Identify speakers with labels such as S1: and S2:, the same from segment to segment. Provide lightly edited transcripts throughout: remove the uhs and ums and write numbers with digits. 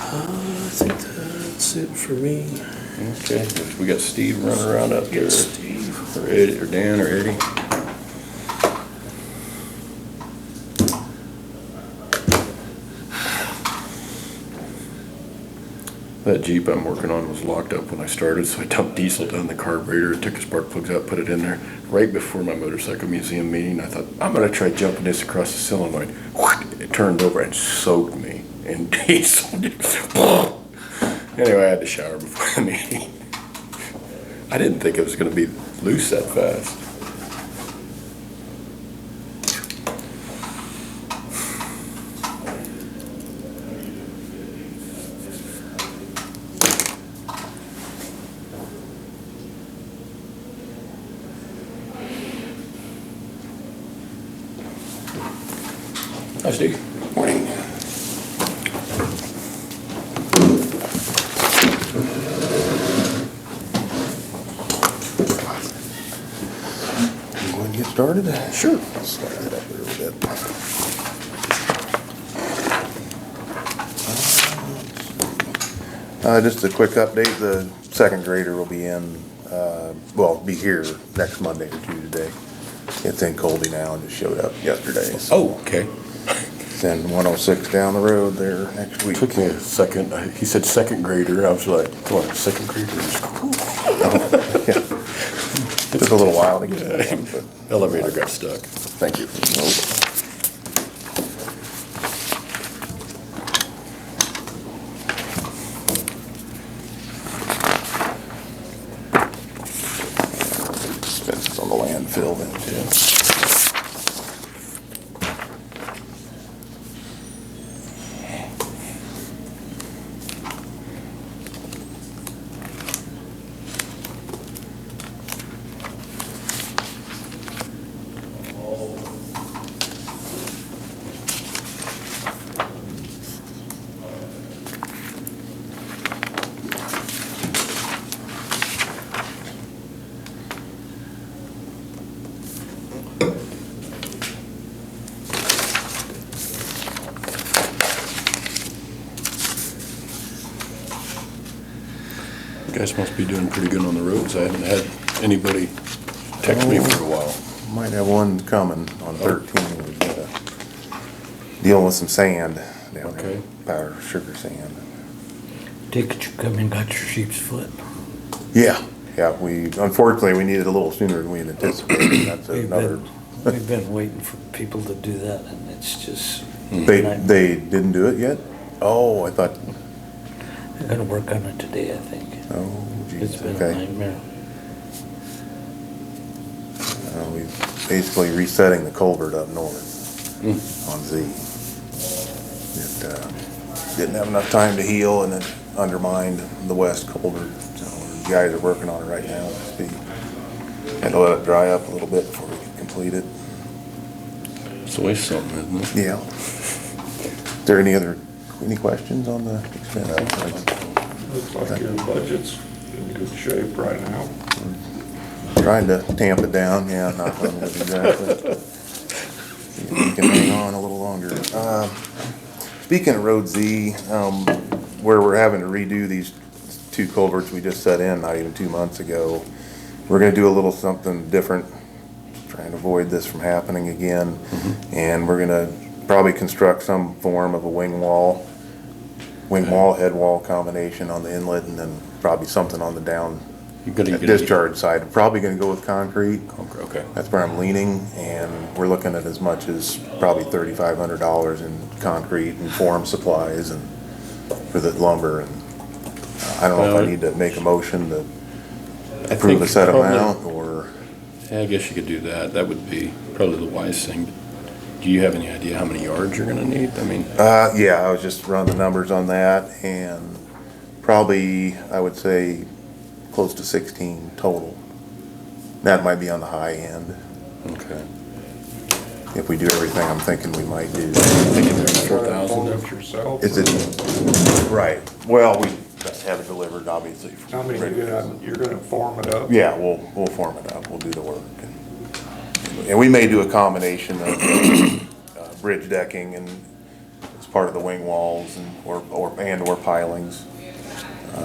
S1: I think that's it for me.
S2: Okay, we got Steve running around out there.
S1: Get Steve.
S2: Or Eddie, or Dan, or Eddie. That Jeep I'm working on was locked up when I started, so I dumped diesel down the carburetor, took the spark plugs out, put it in there. Right before my motorcycle museum meeting, I thought, I'm gonna try jumping this across the solenoid. It turned over and soaked me in diesel. Anyway, I had to shower before the meeting. I didn't think it was gonna be loose that fast. Hi, Steve.
S3: Morning. You want to get started?
S2: Sure.
S3: Start it up a little bit. Just a quick update, the second grader will be in, be here next Monday or Tuesday. It's in Colby now and just showed up yesterday. So
S2: Oh, okay.
S3: it's in 106 down the road there next week.
S2: Took me a second. He said second grader. I was like, come on, second grader is cool.
S3: Yeah. Took a little while to get it done, but
S2: Elevator got stuck.
S3: thank you. Expenses on the landfill then too.
S2: You guys must be doing pretty good on the roads. I haven't had anybody text me for a while.
S3: Might have one coming on 13. We've got dealing with some sand down there.
S2: Okay.
S3: Powder sugar sand.
S4: Did you come and got your sheep's foot?
S3: Yeah, unfortunately, we needed a little sooner than we had anticipated. That's another.
S4: We've been waiting for people to do that, and it's just.
S3: They didn't do it yet? Oh, I thought,
S4: They're gonna work on it today, I think.
S3: oh,
S4: It's
S3: geez,
S4: been a
S3: okay.
S4: nightmare.
S3: We basically resetting the culvert up north on Z. It didn't have enough time to heal and it undermined the west culvert. So the guys are working on it right now. Had to let it dry up a little bit before we could complete it.
S2: It's always something, isn't it?
S3: Yeah. Is there any questions on the expenses?
S5: Looks like your budget's in good shape right now.
S3: Trying to tamp it down, yeah, not on it exactly. See if we can hang on a little longer. Speaking of Road Z, where we're having to redo these two culverts we just set in not even 2 months ago, we're gonna do a little something different, trying to avoid this from happening again. And we're gonna probably construct some form of a wing wall, head wall combination on the inlet, and then probably something on the down
S2: You're gonna get
S3: discharge side. Probably gonna go with concrete.
S2: Okay.
S3: That's where I'm leaning, and we're looking at as much as probably $3,500 in concrete and form supplies and for the lumber. And I don't know if
S2: Well,
S3: I need to make a motion to
S2: I
S3: approve
S2: think
S3: a set
S2: probably-
S3: amount, or
S2: Yeah, I guess you could do that. That would be probably the wise thing. Do you have any idea how many yards you're gonna need? I mean,
S3: yeah, I was just running the numbers on that, and probably I would say close to 16 total. That might be on the high end.
S2: okay.
S3: If we do everything I'm thinking we might do.
S2: Thinking there's
S5: Try to
S2: 4,000
S5: form
S2: there.
S5: it yourself.
S3: Is it, right, well, we have it delivered, obviously.
S5: How many you're gonna form it up?
S3: Yeah, we'll form it up, we'll do the work. And we may do a combination of bridge decking and as part of the wing walls or pilings.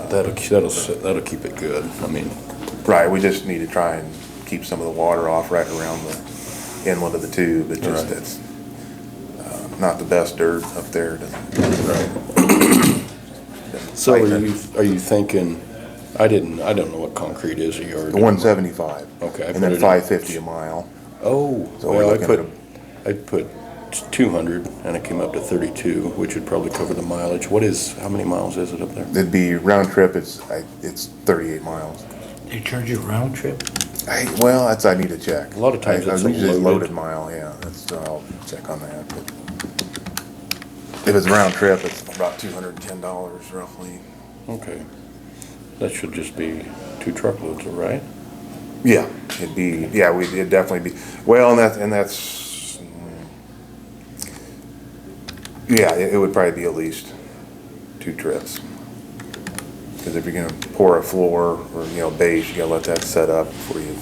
S2: That'll keep it good. I mean,
S3: Right, we just need to try and keep some of the water off right around the inlet of the tube. It just,
S2: Right.
S3: it's not the best dirt up there.
S2: so are you thinking, I don't know what concrete is a yard.
S3: 175.
S2: Okay, I
S3: And
S2: put
S3: then
S2: it in.
S3: 550 a mile.
S2: Oh,
S3: So we're
S2: well,
S3: looking
S2: I put 200 and it came up to 32, which would probably cover the mileage. How many miles is it up there?
S3: It'd be round trip, it's 38 miles.
S4: They charge you round trip?
S3: Well, I need to check.
S2: A lot of times it's a
S3: usually
S2: loaded-
S3: loaded mile, yeah, I'll check on that. But if it's round trip, it's about $210 roughly.
S2: Okay. That should just be 2 truckloads, right?
S3: Yeah, it'd definitely be, well, and that's, yeah, it would probably be at least 2 trips. Because if you're gonna pour a floor or, base, you gotta let that set up before you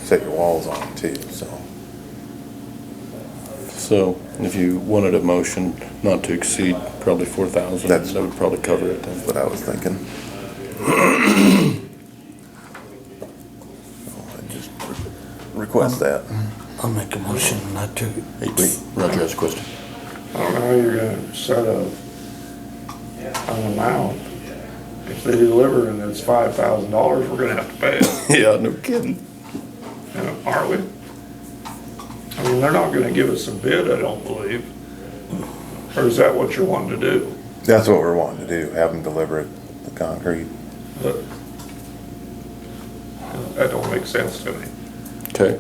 S3: set your walls on too, so.
S2: So if you wanted a motion not to exceed probably 4,000,
S3: That's-
S2: that would probably cover it then.
S3: That's what I was thinking. I just request that.
S4: I'll make a motion not to.
S2: Wait, Roger has a question.
S5: I don't know how you're gonna set an amount. If they deliver and it's $5,000, we're gonna have to pay it,
S2: Yeah, no kidding.
S5: aren't we? I mean, they're not gonna give us a bid, I don't believe. Or is that what you're wanting to do?
S3: That's what we're wanting to do, have them deliver it, the concrete.
S5: But that don't make sense to me.
S2: Okay.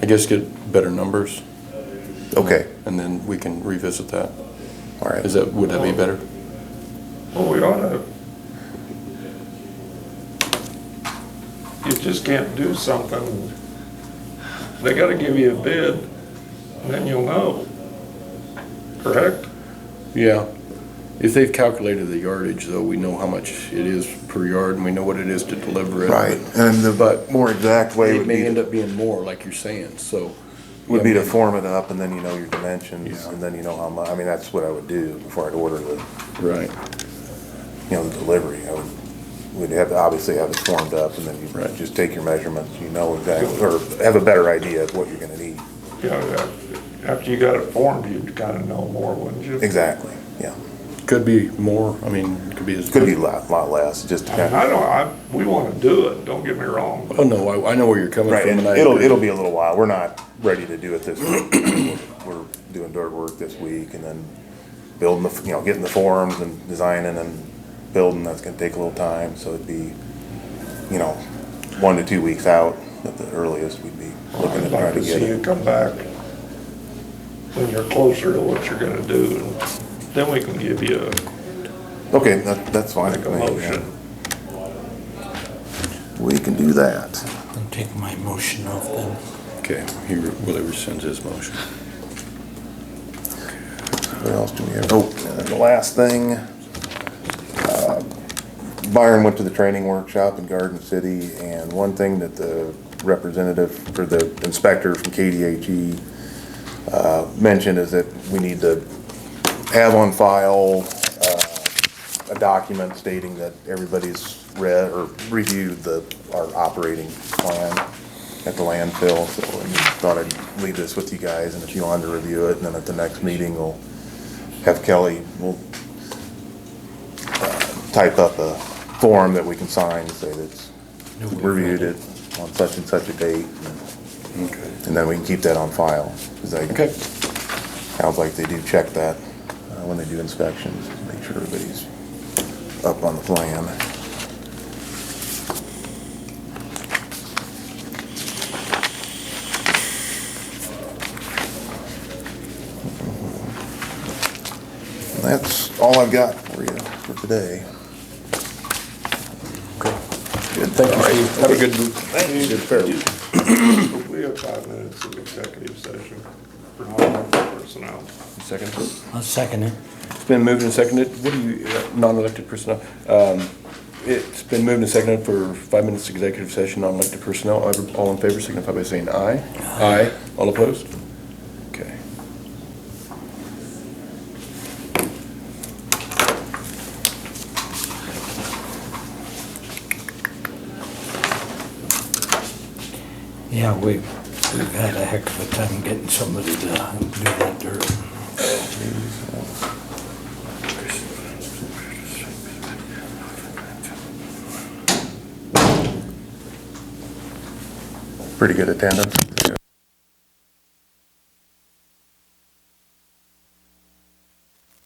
S2: I guess get better numbers
S3: Okay,
S2: and then we can revisit that.
S3: all right.
S2: Would that be better?
S5: Well, we ought to. You just can't do something. They gotta give you a bid, and then you'll know. Correct?
S2: Yeah. If they've calculated the yardage, though, we know how much it is per yard and we know what it is to deliver it.
S3: Right, and the
S2: But
S3: more exact way
S2: it
S3: would
S2: may
S3: be,
S2: end up being more, like you're saying, so.
S3: to form it up, and then you know your dimensions,
S2: Yeah.
S3: and then you know how much, I mean, that's what I would do before I'd order the,
S2: Right.
S3: the delivery. We'd have to obviously have it formed up, and then you
S2: Right.
S3: just take your measurements, you know exactly, or have a better idea of what you're gonna need.
S5: Yeah, after you got it formed, you'd kinda know more, wouldn't you?
S3: Exactly, yeah.
S2: Could be more, I mean, it could be as.
S3: Could be a lot less, just to
S5: I mean,
S3: kind
S5: we wanna do it, don't get me wrong.
S2: Oh, no, I know where you're coming
S3: right,
S2: from.
S3: and
S2: I
S3: it'll
S2: agree.
S3: be a little while. We're not ready to do it this week. We're doing dirt work this week, and then building getting the forms and designing and building, that's gonna take a little time, so it'd be, 1 to 2 weeks out at the earliest we'd be looking
S5: I'd
S3: to try
S5: like
S3: to
S5: to
S3: get
S5: see you
S3: it.
S5: come back when you're closer to what you're gonna do, and then we can give you
S3: Okay, that's fine.
S5: a motion.
S3: We can do that.
S4: I'll take my motion off then.
S2: Okay, Willie rescinds his motion.
S3: What else do we have? Oh, and the last thing, Byron went to the training workshop in Garden City, and one thing that the representative, or the inspector from KDHE, mentioned is that we need to have on file, a document stating that everybody's read or reviewed our operating plan at the landfill, so I thought I'd leave this with you guys, and if you wanted to review it, and then at the next meeting, we'll have Kelly, we'll type up a form that we can sign, say that we reviewed it on such and such a date,
S2: Okay.
S3: and then we can keep that on file. 'Cause
S2: Okay.
S3: sounds like they do check that when they do inspections, make sure everybody's up on the plan. And that's all I've got for you for today.
S2: Good, thank you, Steve. Have a good fair week.
S5: We have 5 minutes of executive session for non-elected personnel.
S2: Second.
S4: I'll second it.
S2: It's been moved and seconded. What do you, non-elected personnel? It's been moved and seconded for 5 minutes executive session, non-elected personnel. All in favor signify by saying aye. Aye. All opposed? Okay.
S4: Yeah, we've had a heck of a time getting somebody to do that dirt.
S3: Pretty good attendance.